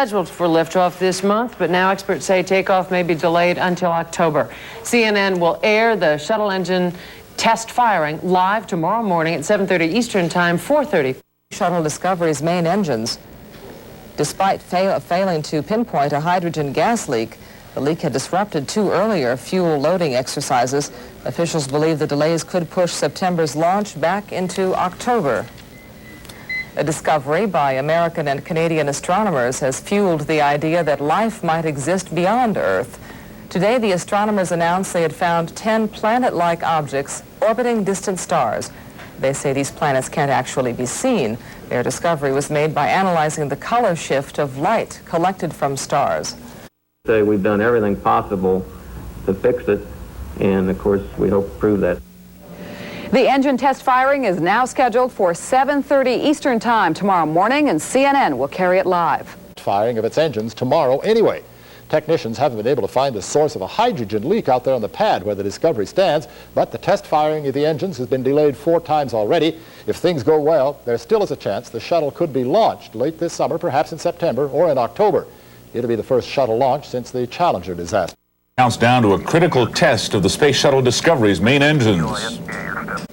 scheduled for liftoff this month, but now experts say takeoff may be delayed until October. CNN will air the shuttle engine test firing live tomorrow morning at 7:30 Eastern Time, 4:30. Shuttle Discovery's main engines. Despite failing to pinpoint a hydrogen gas leak, the leak had disrupted two earlier fuel loading exercises. Officials believe the delays could push September's launch back into October. A discovery by American and Canadian astronomers has fueled the idea that life might exist beyond Earth. Today, the astronomers announced they had found 10 planet-like objects orbiting distant stars. They say these planets can't actually be seen. Their discovery was made by analyzing the color shift of light collected from stars. We've done everything possible to fix it, and of course we hope to prove that. The engine test firing is now scheduled for 7:30 Eastern Time tomorrow morning, and CNN will carry it live. Firing of its engines tomorrow anyway. Technicians haven't been able to find the source of a hydrogen leak out there on the pad where the Discovery stands, but the test firing of the engines has been delayed 4 times already. If things go well, there still is a chance the shuttle could be launched late this summer, perhaps in September or in October. It'll be the first shuttle launch since the Challenger disaster. Counts down to a critical test of the Space Shuttle Discovery's main engines.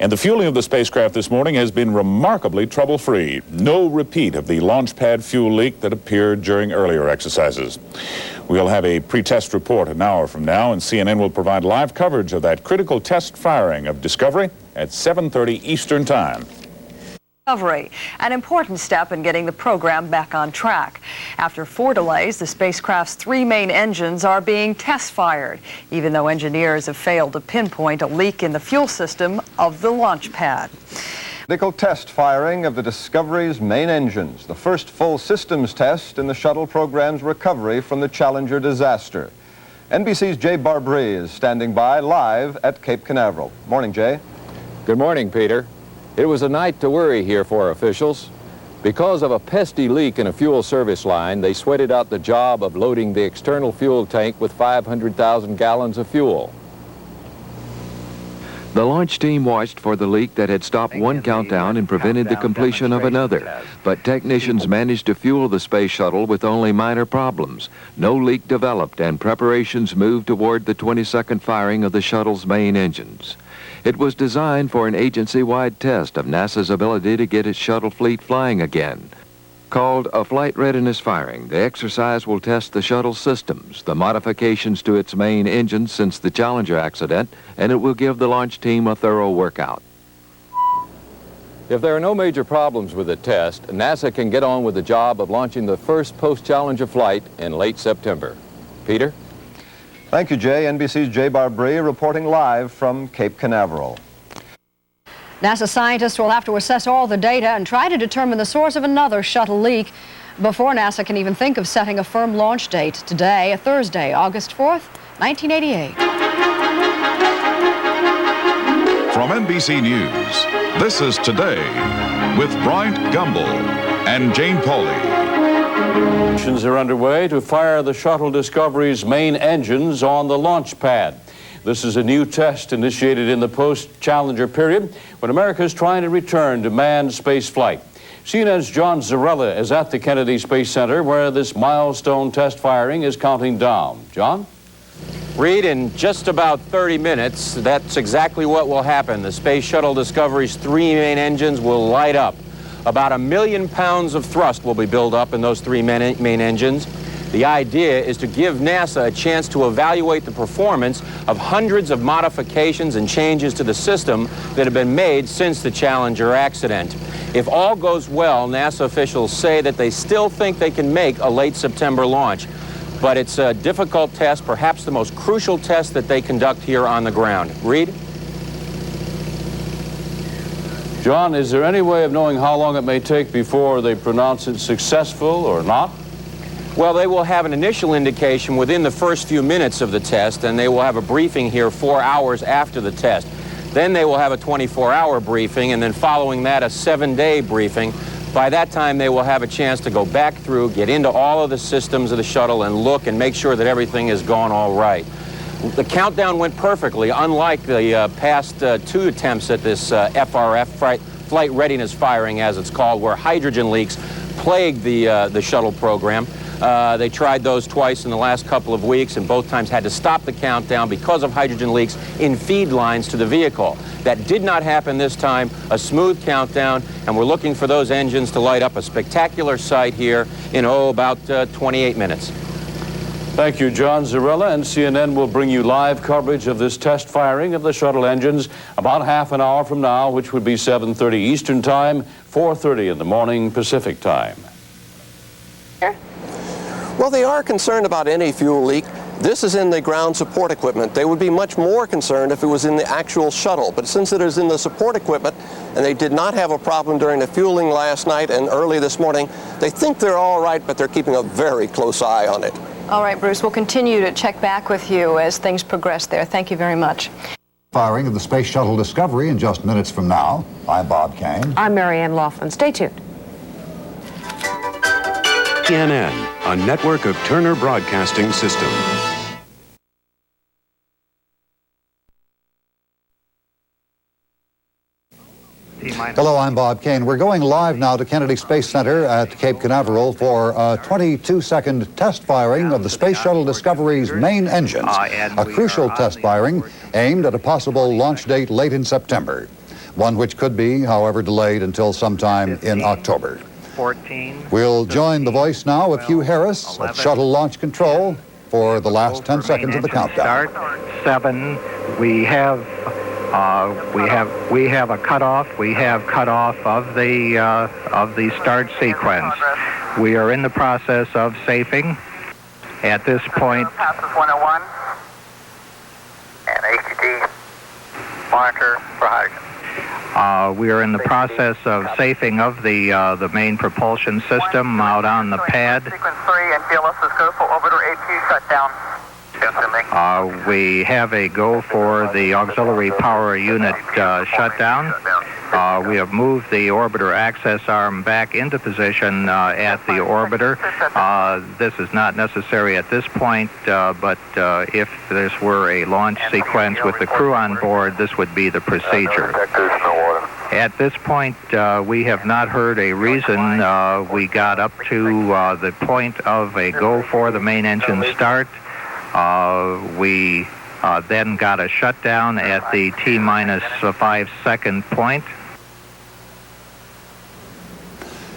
And the fueling of the spacecraft this morning has been remarkably trouble-free. No repeat of the launch pad fuel leak that appeared during earlier exercises. We'll have a pre-test report an hour from now, and CNN will provide live coverage of that critical test firing of Discovery at 7:30 Eastern Time. An important step in getting the program back on track. After 4 delays, the spacecraft's 3 main engines are being test fired, even though engineers have failed to pinpoint a leak in the fuel system of the launch pad. Critical test firing of the Discovery's main engines, the first full systems test in the shuttle program's recovery from the Challenger disaster. NBC's Jay Barbry is standing by live at Cape Canaveral. Morning, Jay. Good morning, Peter. It was a night to worry here for officials. Because of a pesky leak in a fuel service line, they sweated out the job of loading the external fuel tank with 500,000 gallons of fuel. The launch team watched for the leak that had stopped one countdown and prevented the completion of another. But technicians managed to fuel the space shuttle with only minor problems. No leak developed, and preparations moved toward the 22nd firing of the shuttle's main engines. It was designed for an agency-wide test of NASA's ability to get its shuttle fleet flying again. Called a flight readiness firing, the exercise will test the shuttle systems, the modifications to its main engines since the Challenger accident, and it will give the launch team a thorough workout. If there are no major problems with the test, NASA can get on with the job of launching the first post-Challenger flight in late September. Peter? Thank you, Jay. NBC's Jay Barbry reporting live from Cape Canaveral. NASA scientists will have to assess all the data and try to determine the source of another shuttle leak before NASA can even think of setting a firm launch date. Today, Thursday, August 4th, 1988. From NBC News, this is Today with Bryant Gumbel and Jane Pauley. Operations are underway to fire the shuttle Discovery's main engines on the launch pad. This is a new test initiated in the post-Challenger period when America is trying to return to manned space flight. CNN's John Zarella is at the Kennedy Space Center where this milestone test firing is counting down. John? Reid, in just about 30 minutes, that's exactly what will happen. The Space Shuttle Discovery's 3 main engines will light up. About 1 million pounds of thrust will be built up in those 3 main engines. The idea is to give NASA a chance to evaluate the performance of hundreds of modifications and changes to the system that have been made since the Challenger accident. If all goes well, NASA officials say that they still think they can make a late September launch. But it's a difficult test, perhaps the most crucial test that they conduct here on the ground. Reid? John, is there any way of knowing how long it may take before they pronounce it successful or not? Well, they will have an initial indication within the first few minutes of the test, and they will have a briefing here 4 hours after the test. Then they will have a 24-hour briefing, and then following that, a 7-day briefing. By that time, they will have a chance to go back through, get into all of the systems of the shuttle, and look and make sure that everything has gone all right. The countdown went perfectly, unlike the past 2 attempts at this FRF, flight readiness firing, as it's called, where hydrogen leaks plagued the shuttle program. They tried those twice in the last couple of weeks, and both times had to stop the countdown because of hydrogen leaks in feed lines to the vehicle. That did not happen this time, a smooth countdown, and we're looking for those engines to light up. A spectacular sight here in, about 28 minutes. Thank you, John Zarella, and CNN will bring you live coverage of this test firing of the shuttle engines about half an hour from now, which would be 7:30 Eastern Time, 4:30 in the morning Pacific Time. Well, they are concerned about any fuel leak. This is in the ground support equipment. They would be much more concerned if it was in the actual shuttle. But since it is in the support equipment, and they did not have a problem during the fueling last night and early this morning, they think they're all right, but they're keeping a very close eye on it. All right, Bruce, we'll continue to check back with you as things progress there. Thank you very much. Firing of the Space Shuttle Discovery in just minutes from now. I'm Bob Cain. I'm Marianne Laughlin. Stay tuned. CNN, a network of Turner Broadcasting System. Hello, I'm Bob Cain. We're going live now to Kennedy Space Center at Cape Canaveral for a 22-second test firing of the Space Shuttle Discovery's main engines, a crucial test firing aimed at a possible launch date late in September, one which could be, however, delayed until sometime in October. 14. We'll join the voice now of Hugh Harris at Shuttle Launch Control for the last 10 seconds of the countdown. Start 7. We have a cutoff. We have cutoff of the start sequence. We are in the process of safing. At this point, passes 101 and HTT monitor for hydrogen. We are in the process of safing of the main propulsion system out on the pad. Sequence 3 and GLS's go for orbiter A2 shutdown. We have a go for the auxiliary power unit shutdown. We have moved the orbiter access arm back into position at the orbiter. This is not necessary at this point, but if this were a launch sequence with the crew on board, this would be the procedure. At this point, we have not heard a reason. We got up to the point of a go for the main engine start. We then got a shutdown at the T-minus 5-second point.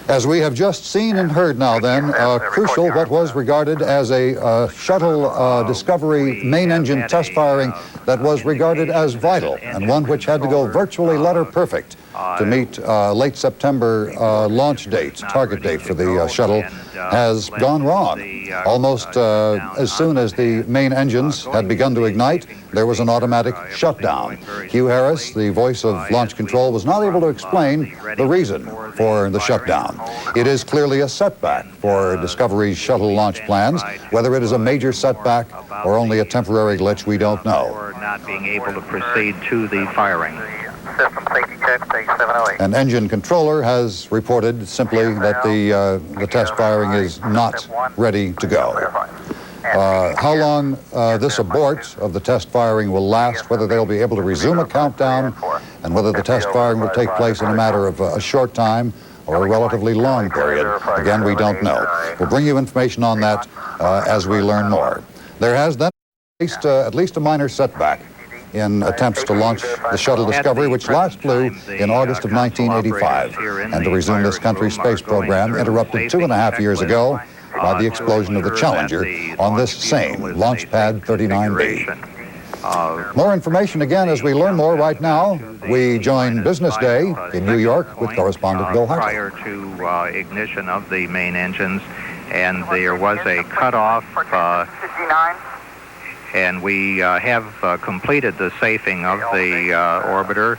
As we have just seen and heard now then, crucial what was regarded as a shuttle Discovery main engine test firing that was regarded as vital, and one which had to go virtually letter perfect to meet late September launch date, target date for the shuttle, has gone wrong. Almost as soon as the main engines had begun to ignite, there was an automatic shutdown. Hugh Harris, the voice of launch control, was not able to explain the reason for the shutdown. It is clearly a setback for Discovery's shuttle launch plans. Whether it is a major setback or only a temporary glitch, we don't know. Or not being able to proceed to the firing. System safety check, stage 708. An engine controller has reported simply that the test firing is not ready to go. How long this abort of the test firing will last, whether they'll be able to resume a countdown, and whether the test firing will take place in a matter of a short time or a relatively long period, again, we don't know. We'll bring you information on that as we learn more. There has then at least a minor setback in attempts to launch the shuttle Discovery, which last flew in August of 1985, and to resume this country's space program interrupted 2.5 years ago by the explosion of the Challenger on this same launch pad 39B. More information again as we learn more. Right now, we join Business Day in New York with correspondent Bill Hartley. Prior to ignition of the main engines, and there was a cutoff, and we have completed the safing of the orbiter.